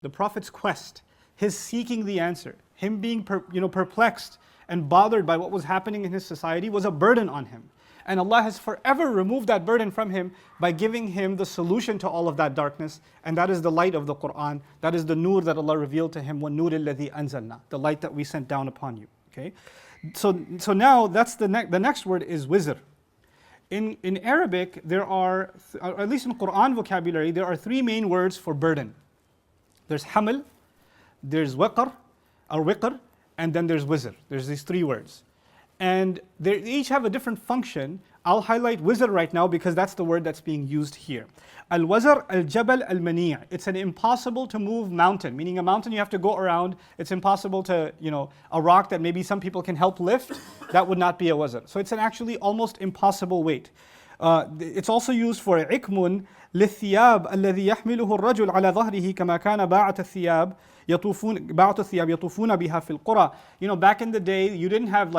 The Prophet's quest, his seeking the answer, him being perplexed and bothered by what was happening in his society was a burden on him. And Allah has forever removed that burden from him by giving him the solution to all of that darkness, and that is the light of the Quran. That is the nur that Allah revealed to him, وَالنُّورِ الَّذِي أَنزَلْنَا, the light that we sent down upon you. Okay, so now that's the next word is wizr. In Arabic, there are, or at least in Quran vocabulary, there are three main words for burden. There's haml, there's waqr, or wiqr, and then there's wizr. There's these three words. And they each have a different function. I'll highlight wizr right now because that's the word that's being used here. Al-wazr, al-jabal, al-mani'. It's an impossible to move mountain, meaning a mountain you have to go around. It's impossible to, a rock that maybe some people can help lift, that would not be a wazr. So it's an actually almost impossible weight. It's also used for ikmun, للثياب الذي يحمله الرجل على ظهره كما كان باعة الثياب يطوفون بها في القرى. Back in the day, you didn't have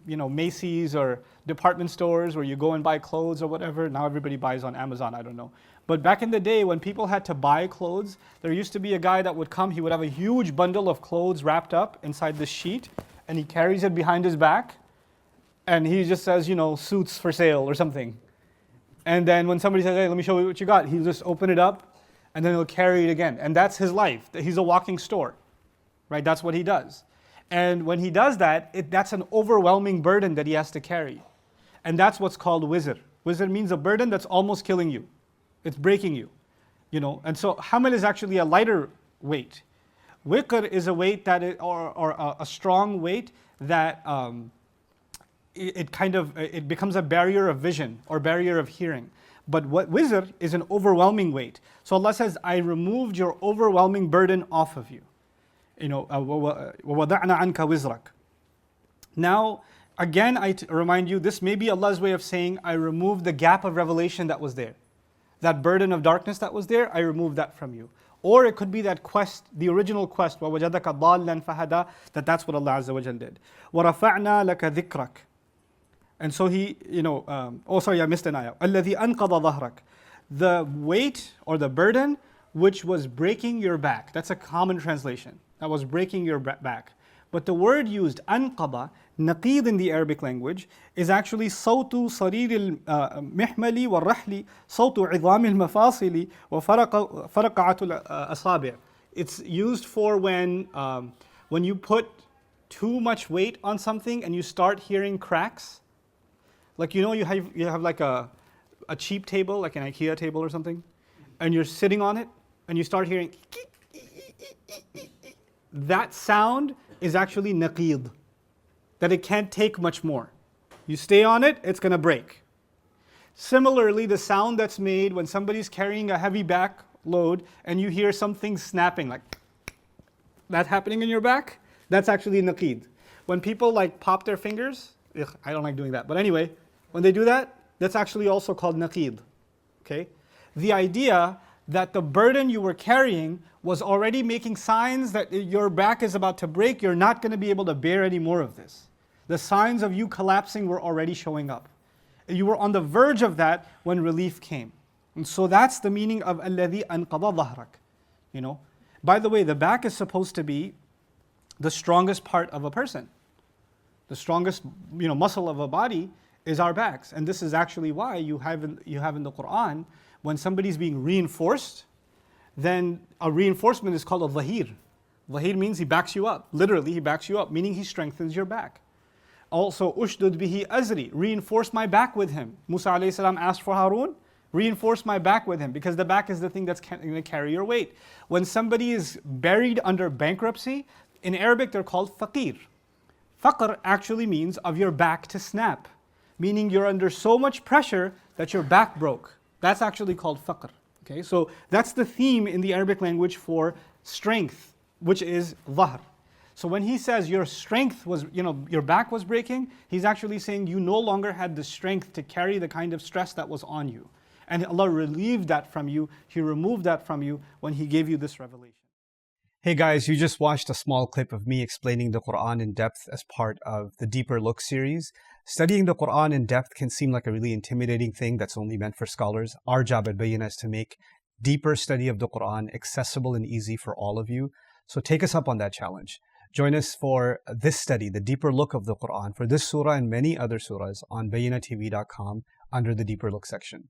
Macy's or department stores where you go and buy clothes or whatever. Now everybody buys on Amazon, I don't know. But back in the day when people had to buy clothes, there used to be a guy that would come, he would have a huge bundle of clothes wrapped up inside this sheet, and he carries it behind his back, and he just says, suits for sale or something. And then when somebody says, hey, let me show you what you got, he'll just open it up, and then he'll carry it again. And that's his life. He's a walking store, right? That's what he does. And when he does that, that's an overwhelming burden that he has to carry. And that's what's called wizr. Wizr means a burden that's almost killing you. It's breaking you. And so haml is actually a lighter weight. Wiqr is a weight or a strong weight that it becomes a barrier of vision or barrier of hearing. But what wizr is an overwhelming weight. So Allah says, I removed your overwhelming burden off of you. وَوَضَعْنَا عَنْكَ وِزْرَكَ. Now, again, I remind you, this may be Allah's way of saying, I removed the gap of revelation that was there. That burden of darkness that was there, I removed that from you. Or it could be that quest, the original quest, وَوَجَدَكَ ضَالًّا فَهَدَى, that's what Allah Azza wa Jal did. وَرَفَعْنَا لَكَ ذِكْرَكَ. And so he, I missed an ayah. الَّذِي أَنْقَضَ ظَهْرَكَ. The weight or the burden which was breaking your back. That's a common translation. That was breaking your back. But the word used, أنقض, نقيض in the Arabic language, is actually صوت صرير المحمل والرحل صوت عظام المفاصل وفرقعة الأصابع. It's used for when you put too much weight on something and you start hearing cracks. Like you have like a cheap table, like an IKEA table or something, and you're sitting on it and you start hearing that sound is actually naqid, that it can't take much more. You stay on it, it's going to break. Similarly, the sound that's made when somebody's carrying a heavy back load and you hear something snapping, like that happening in your back, that's actually naqid. When people pop their fingers, I don't like doing that, but anyway, when they do that, that's actually also called naqid. Okay? The idea that the burden you were carrying was already making signs that your back is about to break, you're not going to be able to bear any more of this. The signs of you collapsing were already showing up. You were on the verge of that when relief came. And so that's the meaning of الَّذِي أَنْقَضَ ظَهْرَكَ. By the way, the back is supposed to be the strongest part of a person. The strongest muscle of a body is our backs. And this is actually why you have in the Quran, when somebody's being reinforced, then a reinforcement is called a dhahir. Dhahir means he backs you up. Literally, he backs you up, meaning he strengthens your back. Also, ushdud bihi azri, reinforce my back with him. Musa alayhi salam asked for Harun, reinforce my back with him, because the back is the thing that's going to carry your weight. When somebody is buried under bankruptcy, in Arabic they're called faqir. Faqr actually means of your back to snap, meaning you're under so much pressure that your back broke. That's actually called faqr. Okay, so that's the theme in the Arabic language for strength, which is dhahr. So when he says your strength was, your back was breaking, he's actually saying you no longer had the strength to carry the kind of stress that was on you. And Allah relieved that from you, He removed that from you when He gave you this revelation. Hey guys, you just watched a small clip of me explaining the Quran in depth as part of the Deeper Look series. Studying the Quran in depth can seem like a really intimidating thing that's only meant for scholars. Our job at Bayyinah is to make deeper study of the Quran, accessible and easy for all of you. So take us up on that challenge. Join us for this study, the deeper look of the Quran, for this surah and many other surahs on BayyinahTV.com under the deeper look section.